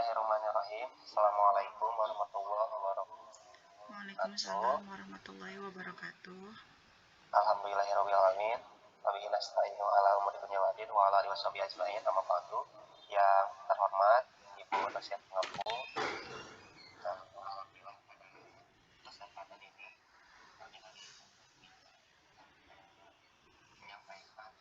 Bismillahirrahmanirrahim. Assalamualaikum warahmatullahi wabarakatuh. Waalaikumsalam warahmatullahi wabarakatuh. Alhamdulillahirrahmanirrahim. Wabihi nasta'inu ala umuri dunya wa din wa ala alihi washabihi ajmain. Amma ba'du. Yang terhormat Ibu Nasihat Pengampu. Alhamdulillah pada kesempatan ini kami hari menyampaikan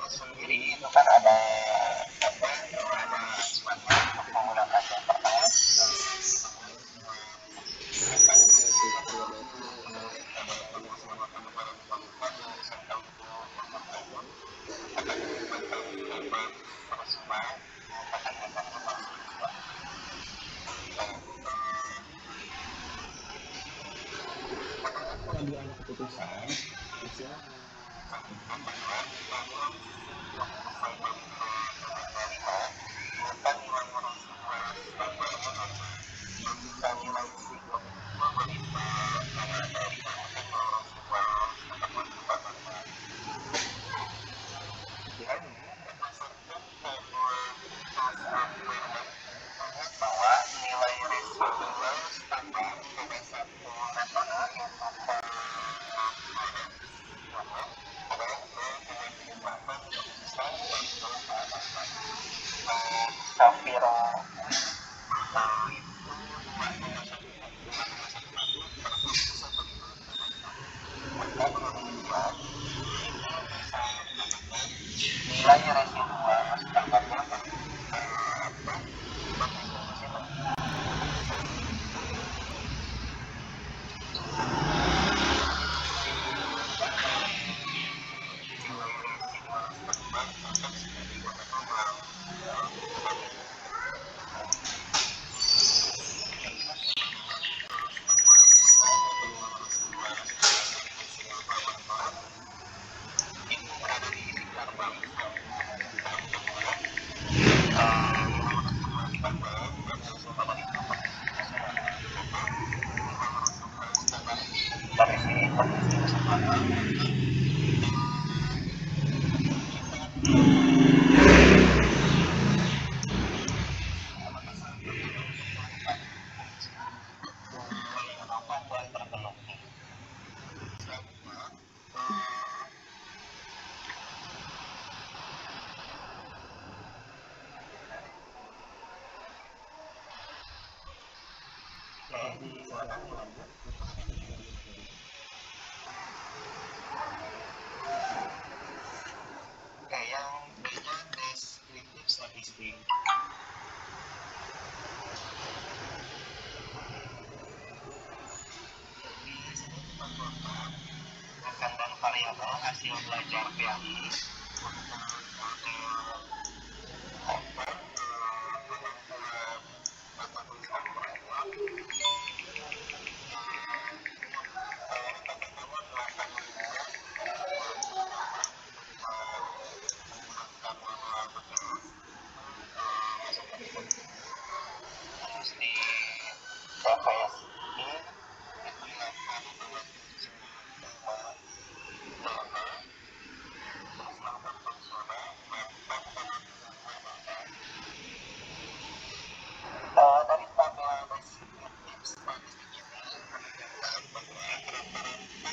sendiri itu kan ada sebagian untuk menggunakan yang pertama pengambilan keputusan istilah bahwa nilai residual standar pada satu metode Safiro nilai residual standarnya yang B-nya deskriptif statistik. Akan dan variabel hasil belajar PAI terus di TPS ini dari tabel deskriptif statistik ini menunjukkan bahwa rata-rata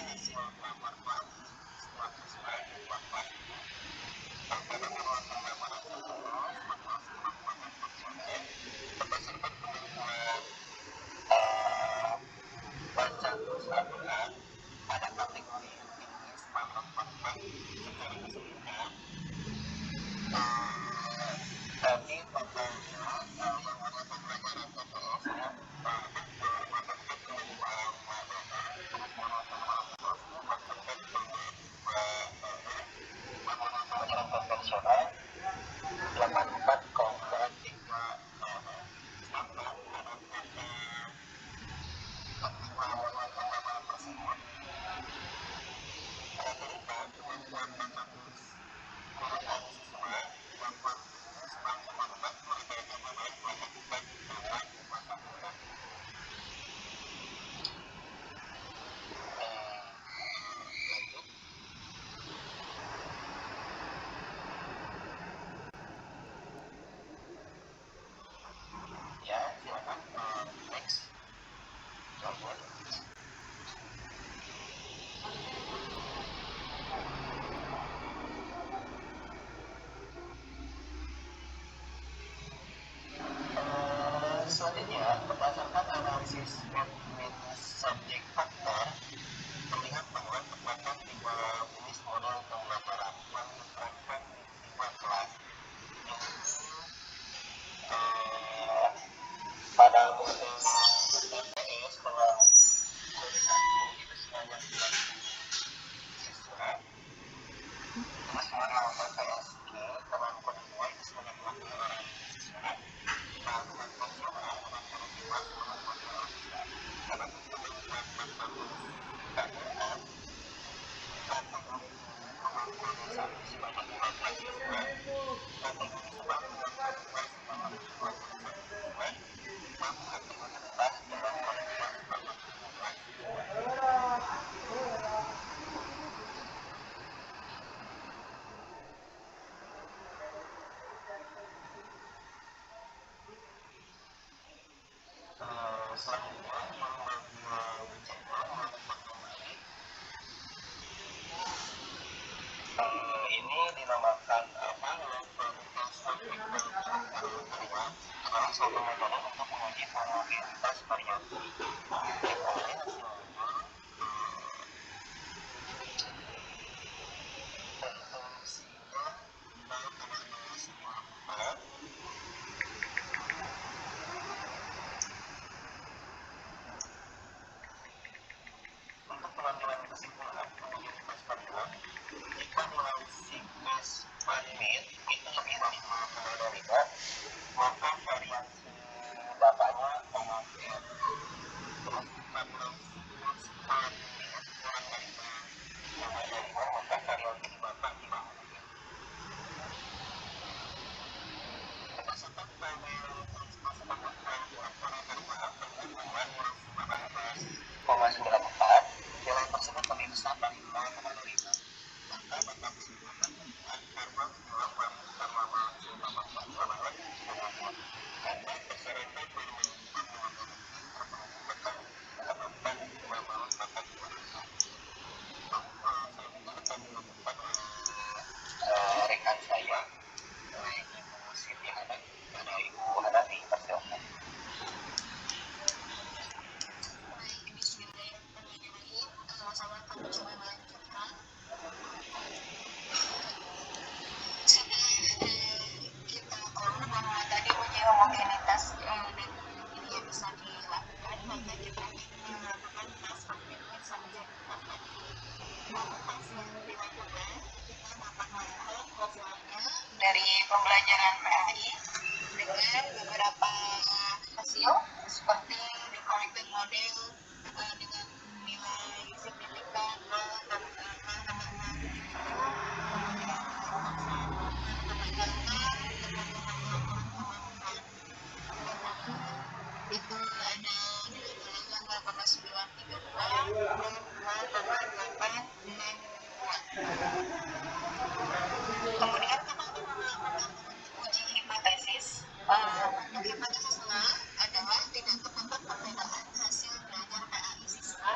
hasil lamar pelatih setelah sesuai dapat berdasarkan kemampuan baca terus Al-Quran pada kategori yang tinggi standar fakta secara keseluruhan. Tapi totalnya yang merupakan pelajaran TPS ya berdasarkan kemampuan pelajaran konvensional 84,3 standar dalam kata tersebut rata-rata kemampuan baca tulis Quran siswa kemampuan ya silakan next John. Selanjutnya, berdasarkan analisis minus subjek faktor, terlihat bahwa terdapat 3 jenis model penggambaran. Yang pertama Ini dinamakan suatu metode untuk menguji homogenitas variasi. Untuk pengambilan kesimpulan homogenitas varian, jika nilai siklus bandwidth itu lebih dari 0,25, maka variasi datanya homogen. Terus jika nilai siklus bandwidth kurang dari 0,25, maka variasi di data tidak homogen. Berdasarkan tabel nilai tersebut lebih besar dari 0,25. Maka batas kesimpulan menunjukkan karena jumlah parameter lama karena persyaratan menemukan homogenitas terpenuhi berdasarkan kemampuan kata dua. Selanjutnya akan dilakukan rekan saya, Ibu Siti Hana dan Ibu Hana dipersilakan. Bismillahirrahmanirrahim. Saya akan mencoba melanjutkan. Sudah kita tahu bahwa tadi uji homogenitas dan ini bisa dilakukan, maka kita akan melakukan tes kompetitif saja. Untuk tes yang dilakukan, kita dapat melihat hasilnya dari pembelajaran PAI dengan beberapa hasil seperti the corrected model dengan nilai signifikan itu ada nilai bilangan 0,932 dan 0,862. Kemudian kita akan melakukan uji hipotesis. Untuk hipotesisnya adalah tidak terdapat perbedaan hasil belajar PAI siswa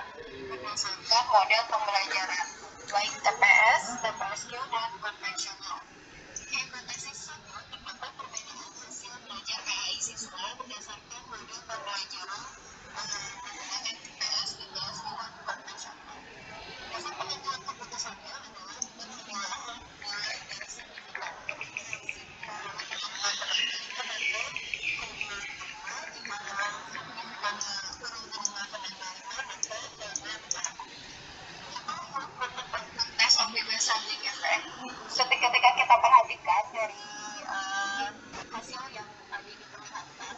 berdasarkan model pembelajaran, baik TPS, TPSQ, dan konvensional. Hipotesis 1, terdapat perbedaan hasil belajar PAI siswa berdasarkan model pembelajaran menggunakan TPS, TPSQ, dan konvensional. Dasar penentuan keputusannya adalah dengan pemilahan nilai dari signifikan. Ketika kita perhatikan dari hasil yang tadi diperlihatkan,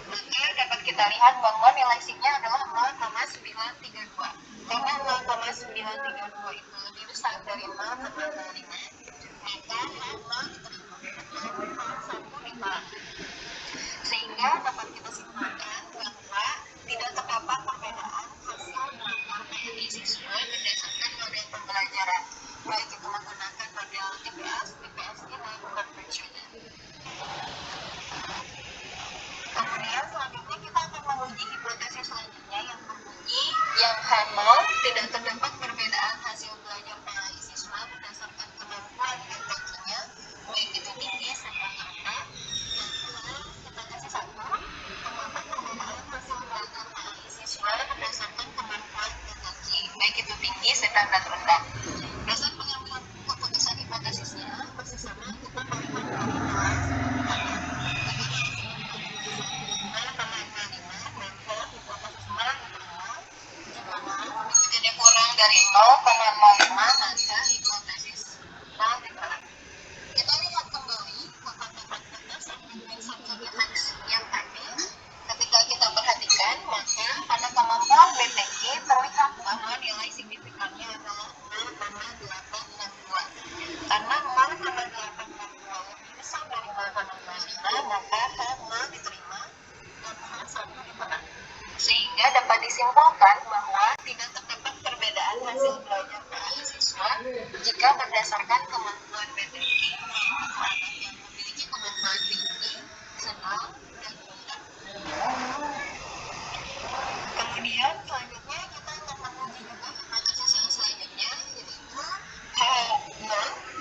maka dapat kita lihat bahwa nilai signya adalah 0,932. Karena 0,932 itu lebih besar dari 0,25, maka H0 diterima 1 sehingga dapat kita simpulkan bahwa tidak terdapat perbedaan hasil belajar PAI siswa berdasarkan model pembelajaran, baik itu menggunakan model TPS, TPSQ, dan konvensional. Kemudian selanjutnya kita akan menguji hipotesis selanjutnya yang berbunyi yang H0 tidak terdapat perbedaan hasil belajar PAI siswa berdasarkan kemampuan intelektualnya, baik itu tinggi serta rendah. Hipotesis 1, terdapat perbedaan hasil belajar PAI siswa berdasarkan kemampuan intelektual, baik itu tinggi, sedang, dan rendah. Dasar pengambilan keputusan hipotesisnya masih sama, kita melihat dari nilai signifikan berdasarkan kemampuan BTI untuk anak yang memiliki kemampuan tinggi, sedang, dan rendah. Kemudian selanjutnya kita akan menguji juga hipotesis yang selanjutnya, yaitu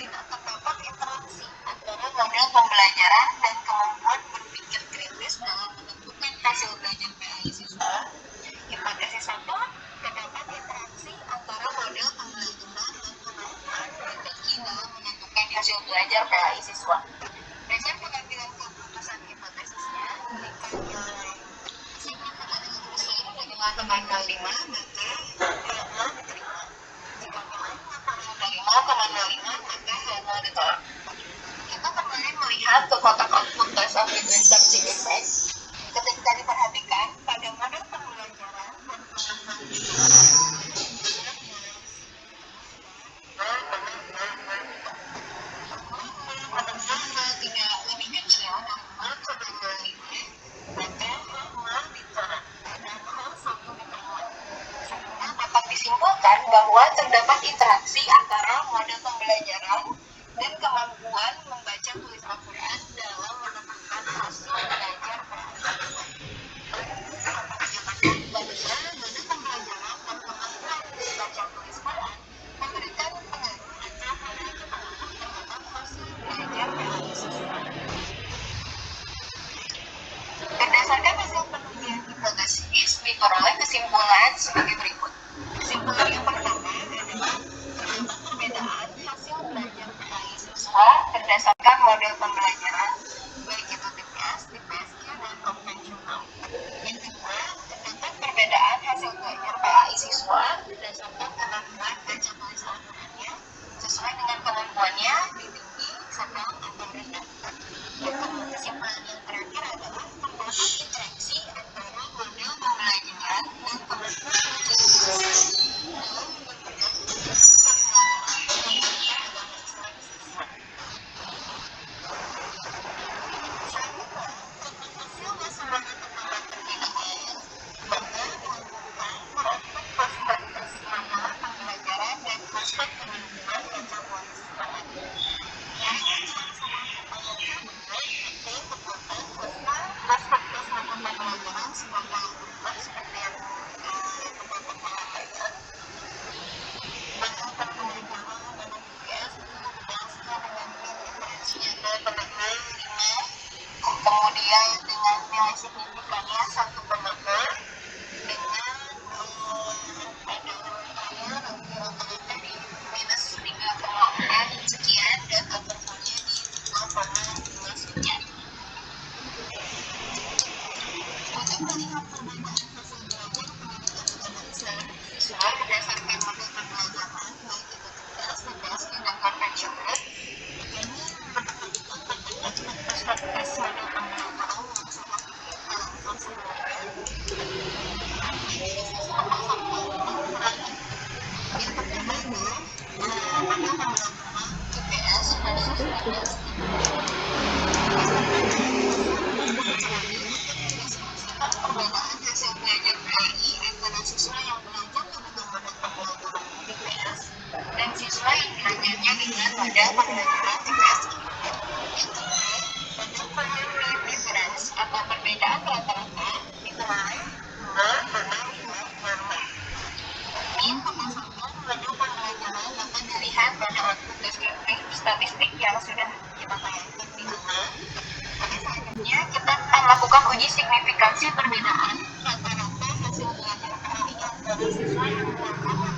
tidak terdapat interaksi antara model pembelajaran dan kemampuan berpikir kritis dalam menentukan hasil belajar PAI siswa. Hipotesis 1, terdapat interaksi antara model pembelajaran dan kemampuan BTI dalam menentukan hasil belajar PAI siswa. Dasar pengambilan keputusan hipotesisnya, jika signifikan dengan besar dengan teman 05, maka hal diterima. Jika teman 05,05, maka hal ditolak. Kita kembali melihat ke kotak output test of searching effect. Ketika diperhatikan pada model pembelajaran dan tidak lebih kecil dan maka hal ditolak dan hal satu diterima. Sehingga dapat disimpulkan bahwa terdapat interaksi antara model pembelajaran dan kemampuan membaca tulis Al-Quran dalam menentukan hasil belajar model pembelajaran dan kemampuan membaca tulis Quran memberikan pengaruh terhadap hasil belajar PAI siswa. Berdasarkan hasil penelitian hipotesis, diperoleh kesimpulan sebagai berikut. Kesimpulan yang pertama adalah terdapat perbedaan hasil belajar PAI siswa berdasarkan model pembelajaran, baik itu TPS, TPSQ, dan konvensional. Yang kedua, terdapat perbedaan hasil belajar PAI siswa berdasarkan kemampuan baca tulis Al-Qurannya sesuai dengan kemampuannya di tinggi, sedang, atau rendah. Kesimpulan yang terakhir adalah terdapat interaksi antara model pembelajaran dan kemampuan baca tulis dalam menentukan agama Islam siswa. Selanjutnya, tentang hasil masyarakat tentang perbedaan, maka melakukan merakit prospek masalah pembelajaran dan prospek kemampuan baca tulis Quran. Pembelajaran sebagai berubah seperti yang terdapat dalam ayat. Berdasarkan pembelajaran dalam UPS itu berdasarkan dengan referensinya ke kotak 05, kemudian dengan nilai signifikannya 1,0, dengan ada rentangnya rata-rata di minus 3,4 sekian dan intervalnya di 0,5 sekian. Untuk melihat perbedaan hasil belajar pendidikan agama Islam siswa berdasarkan model pembelajaran, baik itu TPS, TPSQ, dan konvensional, ini berdasarkan perspektif model pembelajaran yang sangat tinggi dalam fase belajar. Yang pertama adalah model pembelajaran TPS versus TPSQ. Perbedaan hasil belajar PAI antara siswa yang belajar dengan model pembelajaran TPS dan siswa yang belajarnya dengan model pembelajaran TPSQ. Yang kedua, model primary difference atau perbedaan rata-rata ditentukan 0,5. Ini berdasarkan model pembelajaran dapat dilihat pada output deskriptif statistik yang sudah kita tayangkan di awal. Pada selanjutnya kita akan melakukan uji signifikansi perbedaan rata-rata hasil belajar PAI antara siswa yang melakukan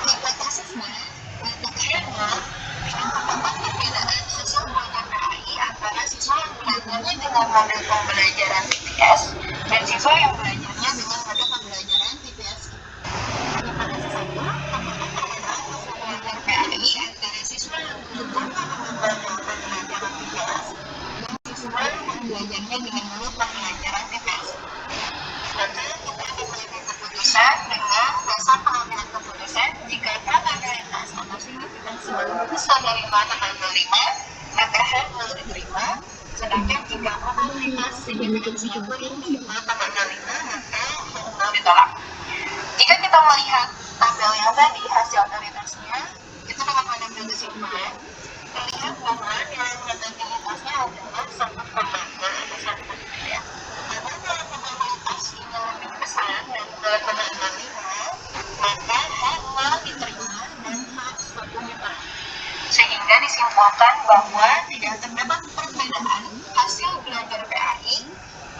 hipotesisnya mengatakan terdapat perbedaan hasil belajar PAI antara siswa yang belajarnya dengan model pembelajaran TPS dan siswa yang belajarnya dengan model pembelajaran TPS. Hipotesis 1, terdapat perbedaan hasil belajar PAI antara siswa yang belajarnya dengan model pembelajaran TPS dan siswa yang belajarnya dengan model pembelajaran TPS. Maka kita akan mengambil keputusan dengan dasar pengambilan keputusan jika probabilitas atau signifikansi besar dari 0,05, maka hal diterima. Sedangkan jika probabilitas signifikansinya kurang dari 0,05 maka hal ditolak. Jika kita melihat tabel yang tadi hasil otoritasnya itu dapat mengambil kesimpulan terlihat bahwa nilai probabilitasnya adalah 1,5 atau 1,3 ya. Karena nilai probabilitas ini lebih besar dari 0,05 maka H0 diterima dan H1 ditolak. Sehingga disimpulkan bahwa tidak terdapat perbedaan hasil belajar PAI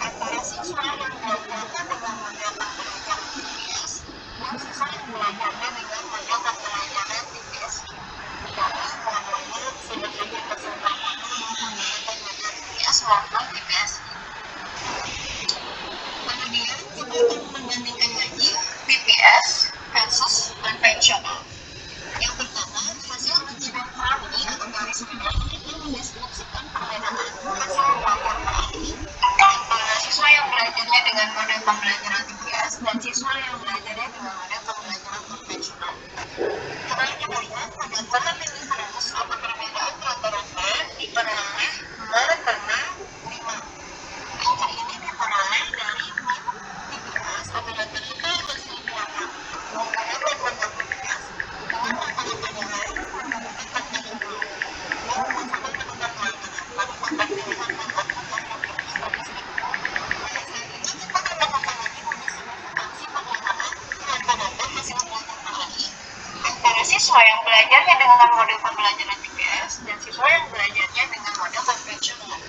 antara siswa yang belajarnya dengan model pembelajaran TPS dan siswa yang belajarnya dengan model pembelajaran TPS. Karena modelnya sudah saja kesempatannya menggunakan model TPS maupun TPS. Kemudian kita akan membandingkan lagi TPS versus konvensional. Yang pertama, hasil uji Benfroni atau garis merah yang mendeskripsikan perbedaan hasil belajar PAI antara siswa yang belajarnya dengan model pembelajaran TPS dan siswa yang belajarnya dengan model pembelajaran konvensional. Setelah kita lihat pada probabilitas atau perbedaan rata-rata diperoleh 0,5. Angka ini diperoleh dari min TPS atau rata-rata hasil belajar menggunakan model TPS dengan rata-rata nilai menggunakan konvensional dan mencoba menekan rata-rata pada pilihan metode statistik. Pada saat ini kita akan melakukan lagi uji signifikansi penerimaan rata-rata hasil belajar PAI antara siswa yang belajarnya dengan model pembelajaran TPS dan siswa yang belajarnya dengan model konvensional.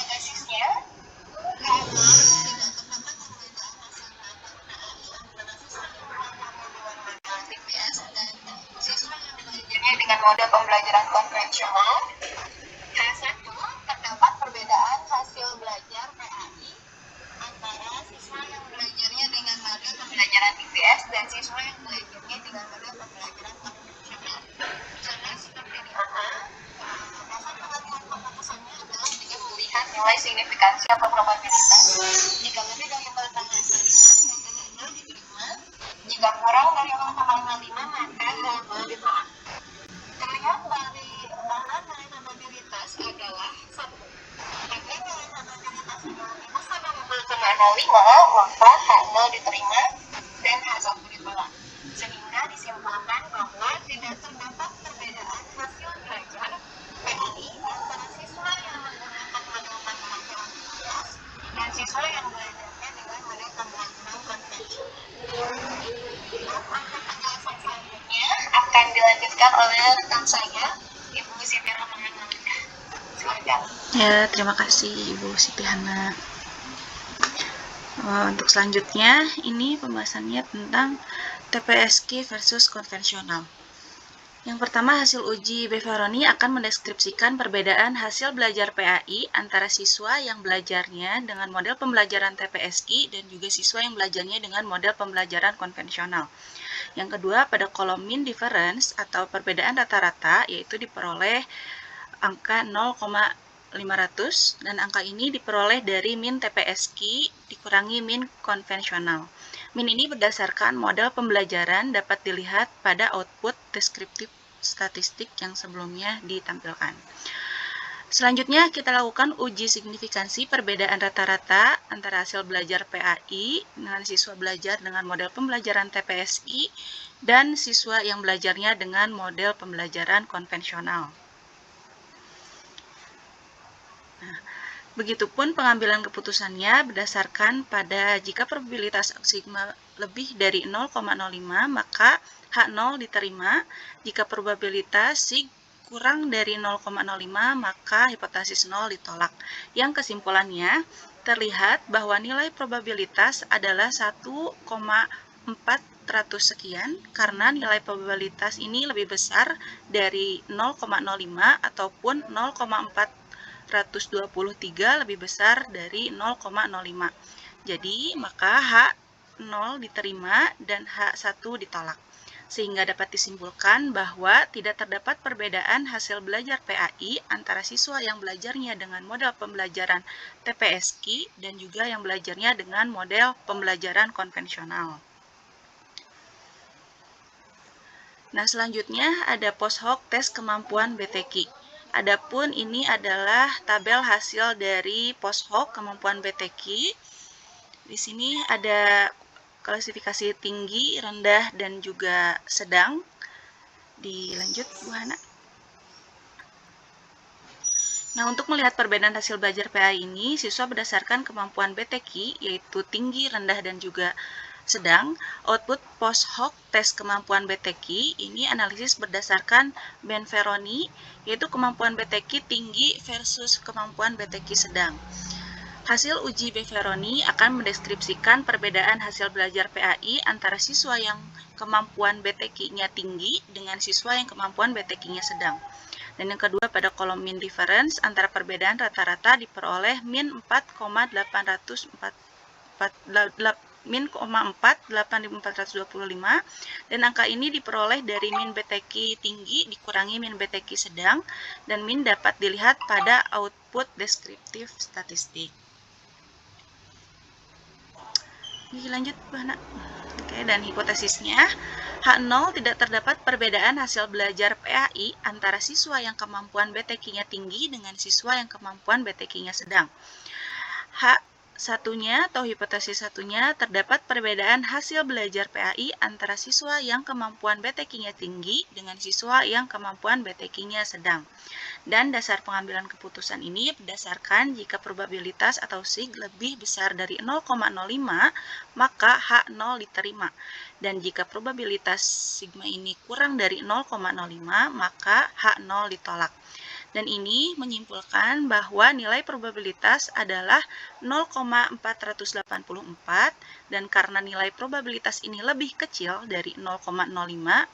Basisnya, karena tidak terdapat perbedaan hasil belajar PAI antara siswa yang belajarnya dengan model TPS dan siswa yang belajarnya dengan model pembelajaran konvensional. H1, terdapat perbedaan hasil belajar PAI antara siswa yang belajarnya dengan model pembelajaran TPS dan siswa yang belajarnya dengan model pembelajaran konvensional. Karena seperti di atas, dasar pengambilan keputusannya adalah dengan melihat nilai signifikansi atau probabilitas. Jika lebih dari 0,05 maka H0 diterima. Jika kurang dari 0,05 maka H0 ditolak. Terlihat dari bahwa nilai probabilitas adalah 1. Jika nilai probabilitas adalah lebih besar dari 0,05 maka H0 diterima dan H1 ditolak. Sehingga disimpulkan bahwa tidak terdapat perbedaan hasil belajar PAI antara siswa yang menggunakan model pembelajaran TPS dan siswa yang belajarnya dengan model pembelajaran konvensional. Untuk penjelasan selanjutnya akan dilanjutkan oleh rekan saya, Ibu Siti Rahman Maulida. Silakan. Ya, terima kasih Ibu Siti Hana. Untuk selanjutnya, ini pembahasannya tentang TPSK versus konvensional. Yang pertama, hasil uji Benfroni akan mendeskripsikan perbedaan hasil belajar PAI antara siswa yang belajarnya dengan model pembelajaran TPSI dan juga siswa yang belajarnya dengan model pembelajaran konvensional. Yang kedua, pada kolom mean difference atau perbedaan rata-rata, yaitu diperoleh angka 0,500 dan angka ini diperoleh dari min TPSI dikurangi min konvensional. Min ini berdasarkan model pembelajaran dapat dilihat pada output deskriptif statistik yang sebelumnya ditampilkan. Selanjutnya kita lakukan uji signifikansi perbedaan rata-rata antara hasil belajar PAI dengan siswa belajar dengan model pembelajaran TPSI dan siswa yang belajarnya dengan model pembelajaran konvensional. Begitupun pengambilan keputusannya berdasarkan pada jika probabilitas sigma lebih dari 0,05 maka H0 diterima, jika probabilitas sig kurang dari 0,05 maka hipotesis 0 ditolak. Yang kesimpulannya terlihat bahwa nilai probabilitas adalah 1,400 sekian karena nilai probabilitas ini lebih besar dari 0,05 ataupun 0,423 lebih besar dari 0,05. Jadi, maka H0 diterima dan H1 ditolak. Sehingga dapat disimpulkan bahwa tidak terdapat perbedaan hasil belajar PAI antara siswa yang belajarnya dengan model pembelajaran TPSI dan juga yang belajarnya dengan model pembelajaran konvensional. Nah, selanjutnya ada post hoc tes kemampuan BTQ. Adapun ini adalah tabel hasil dari post-hoc kemampuan BTQ. Di sini ada klasifikasi tinggi, rendah, dan juga sedang. Dilanjut, Bu Hana. Nah, untuk melihat perbedaan hasil belajar PA ini, siswa berdasarkan kemampuan BTQ, yaitu tinggi, rendah, dan juga sedang. Output post-hoc tes kemampuan BTQ ini analisis berdasarkan Benferroni, yaitu kemampuan BTQ tinggi versus kemampuan BTQ sedang. Hasil uji Benferroni akan mendeskripsikan perbedaan hasil belajar PAI antara siswa yang kemampuan BTQ-nya tinggi dengan siswa yang kemampuan BTQ-nya sedang. Dan yang kedua, pada kolom mean difference antara perbedaan rata-rata diperoleh min 4,8425 dan angka ini diperoleh dari min BTQ tinggi dikurangi min BTQ sedang, dan min dapat dilihat pada output deskriptif statistik. Lanjut, Bu Hana. Oke, dan hipotesisnya, H0 tidak terdapat perbedaan hasil belajar PAI antara siswa yang kemampuan BTQ-nya tinggi dengan siswa yang kemampuan BTQ-nya sedang. H1-nya atau hipotesis satunya, terdapat perbedaan hasil belajar PAI antara siswa yang kemampuan BTQ-nya tinggi dengan siswa yang kemampuan BTQ-nya sedang. Dan dasar pengambilan keputusan ini berdasarkan jika probabilitas atau sig lebih besar dari 0,05, maka H0 diterima. Dan jika probabilitas sigma ini kurang dari 0,05, maka H0 ditolak. Dan ini menyimpulkan bahwa nilai probabilitas adalah 0,484, dan karena nilai probabilitas ini lebih kecil dari 0,05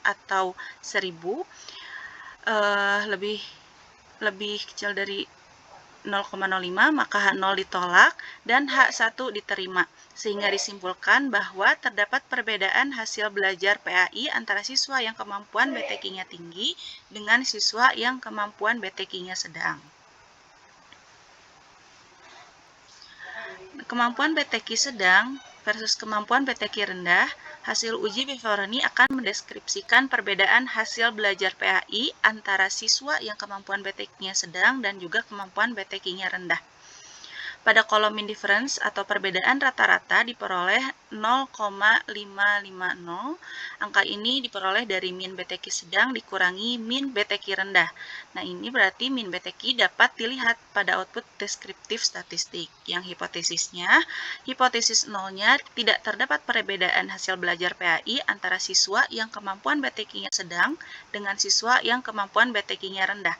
atau 1000, lebih kecil dari 0,05, maka H0 ditolak dan H1 diterima, sehingga disimpulkan bahwa terdapat perbedaan hasil belajar PAI antara siswa yang kemampuan BTQ-nya tinggi dengan siswa yang kemampuan BTQ-nya sedang. Kemampuan BTQ sedang versus kemampuan BTQ rendah, hasil uji Benferroni akan mendeskripsikan perbedaan hasil belajar PAI antara siswa yang kemampuan BTQ-nya sedang dan juga kemampuan BTQ-nya rendah. Pada kolom mean difference atau perbedaan rata-rata diperoleh 0,550. Angka ini diperoleh dari min BTQ sedang dikurangi min BTQ rendah. Nah, ini berarti min BTQ dapat dilihat pada output deskriptif statistik. Yang hipotesisnya, hipotesis nolnya tidak terdapat perbedaan hasil belajar PAI antara siswa yang kemampuan BTQ-nya sedang dengan siswa yang kemampuan BTQ-nya rendah.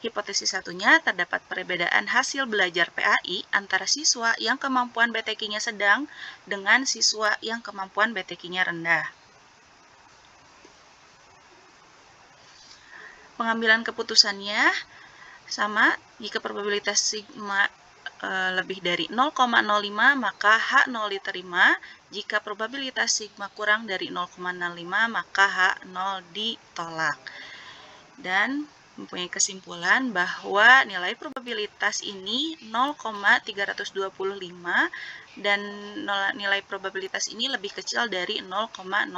Hipotesis satunya, terdapat perbedaan hasil belajar PAI antara siswa yang kemampuan BTQ-nya sedang dengan siswa yang kemampuan BTQ-nya rendah. Pengambilan keputusannya sama, jika probabilitas sigma lebih dari 0,05 maka H0 diterima, jika probabilitas sigma kurang dari 0,05 maka H0 ditolak. Dan mempunyai kesimpulan bahwa nilai probabilitas ini 0,325 dan nilai probabilitas ini lebih kecil dari 0,05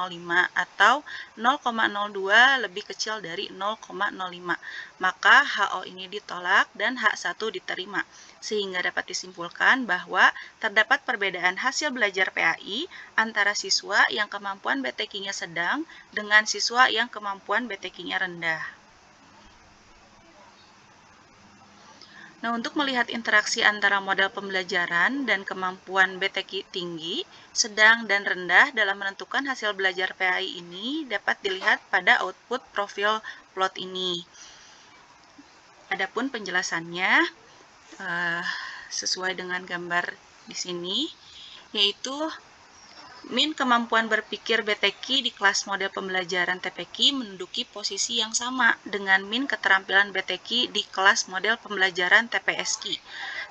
atau 0,02 lebih kecil dari 0,05. Maka HO ini ditolak dan H1 diterima, sehingga dapat disimpulkan bahwa terdapat perbedaan hasil belajar PAI antara siswa yang kemampuan BTQ-nya sedang dengan siswa yang kemampuan BTQ-nya rendah. Nah, untuk melihat interaksi antara model pembelajaran dan kemampuan BTQ tinggi, sedang, dan rendah dalam menentukan hasil belajar PAI ini dapat dilihat pada output profil plot ini. Adapun penjelasannya sesuai dengan gambar di sini, yaitu min kemampuan berpikir BTQ di kelas model pembelajaran TPQ menduduki posisi yang sama dengan min keterampilan BTQ di kelas model pembelajaran TPSQ,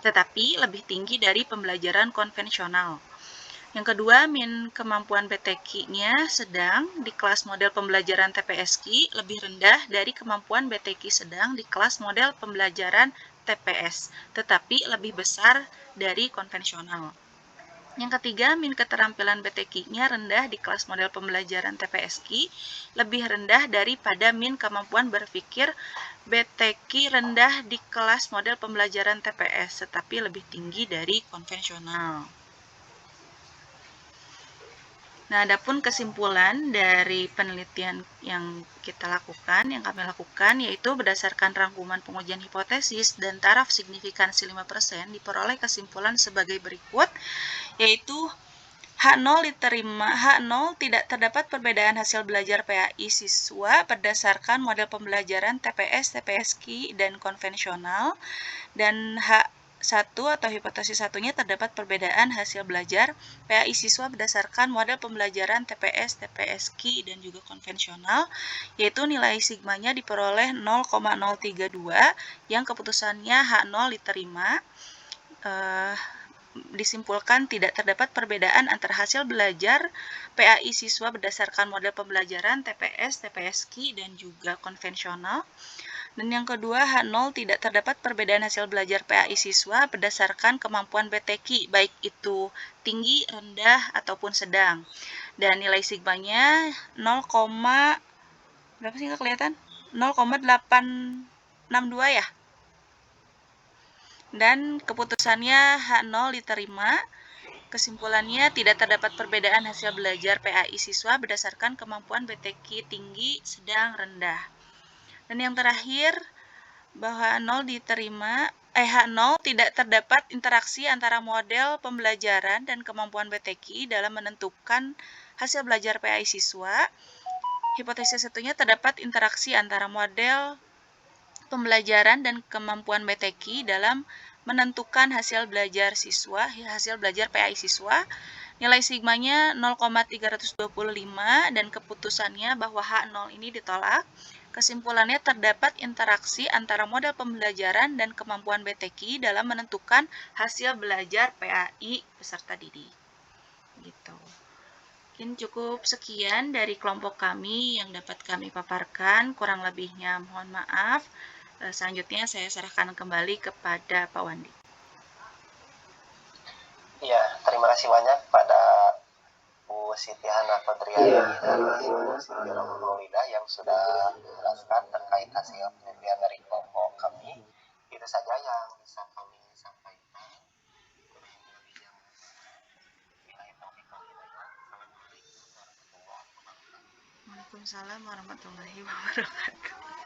tetapi lebih tinggi dari pembelajaran konvensional. Yang kedua, min kemampuan BTQ-nya sedang di kelas model pembelajaran TPSQ lebih rendah dari kemampuan BTQ sedang di kelas model pembelajaran TPS, tetapi lebih besar dari konvensional. Yang ketiga, min keterampilan BTQ-nya rendah di kelas model pembelajaran TPSQ, lebih rendah daripada min kemampuan berpikir BTQ rendah di kelas model pembelajaran TPS, tetapi lebih tinggi dari konvensional. Nah, adapun kesimpulan dari penelitian yang kami lakukan, yaitu berdasarkan rangkuman pengujian hipotesis dan taraf signifikansi 5%, diperoleh kesimpulan sebagai berikut, yaitu H0 tidak terdapat perbedaan hasil belajar PAI siswa berdasarkan model pembelajaran TPS, TPSQ, dan konvensional, dan H1 atau hipotesis satunya terdapat perbedaan hasil belajar PAI siswa berdasarkan model pembelajaran TPS, TPSQ, dan juga konvensional, yaitu nilai sigmanya diperoleh 0,032 yang keputusannya H0 diterima. Disimpulkan tidak terdapat perbedaan antara hasil belajar PAI siswa berdasarkan model pembelajaran TPS, TPSQ, dan juga konvensional. Dan yang kedua, H0 tidak terdapat perbedaan hasil belajar PAI siswa berdasarkan kemampuan BTQ, baik itu tinggi, rendah, ataupun sedang. Dan nilai sigmanya 0, berapa sih nggak kelihatan? 0,862 ya. Dan keputusannya H0 diterima. Kesimpulannya tidak terdapat perbedaan hasil belajar PAI siswa berdasarkan kemampuan BTQ tinggi, sedang, rendah. Dan yang terakhir, bahwa H0 tidak terdapat interaksi antara model pembelajaran dan kemampuan BTQ dalam menentukan hasil belajar PAI siswa. Hipotesis satunya terdapat interaksi antara model pembelajaran dan kemampuan BTQ dalam menentukan hasil belajar PAI siswa. Nilai sigmanya 0,325 dan keputusannya bahwa H0 ini ditolak. Kesimpulannya terdapat interaksi antara model pembelajaran dan kemampuan BTQ dalam menentukan hasil belajar PAI peserta didik. Gitu. Mungkin cukup sekian dari kelompok kami yang dapat kami paparkan. Kurang lebihnya mohon maaf. Selanjutnya saya serahkan kembali kepada Pak Wandi. Iya, terima kasih banyak pada Bu Siti Hana Fadriani dan Bu Siti Rohmawida yang sudah menjelaskan terkait hasil penelitian dari kelompok kami. Itu saja yang bisa kami sampaikan. Waalaikumsalam warahmatullahi wabarakatuh.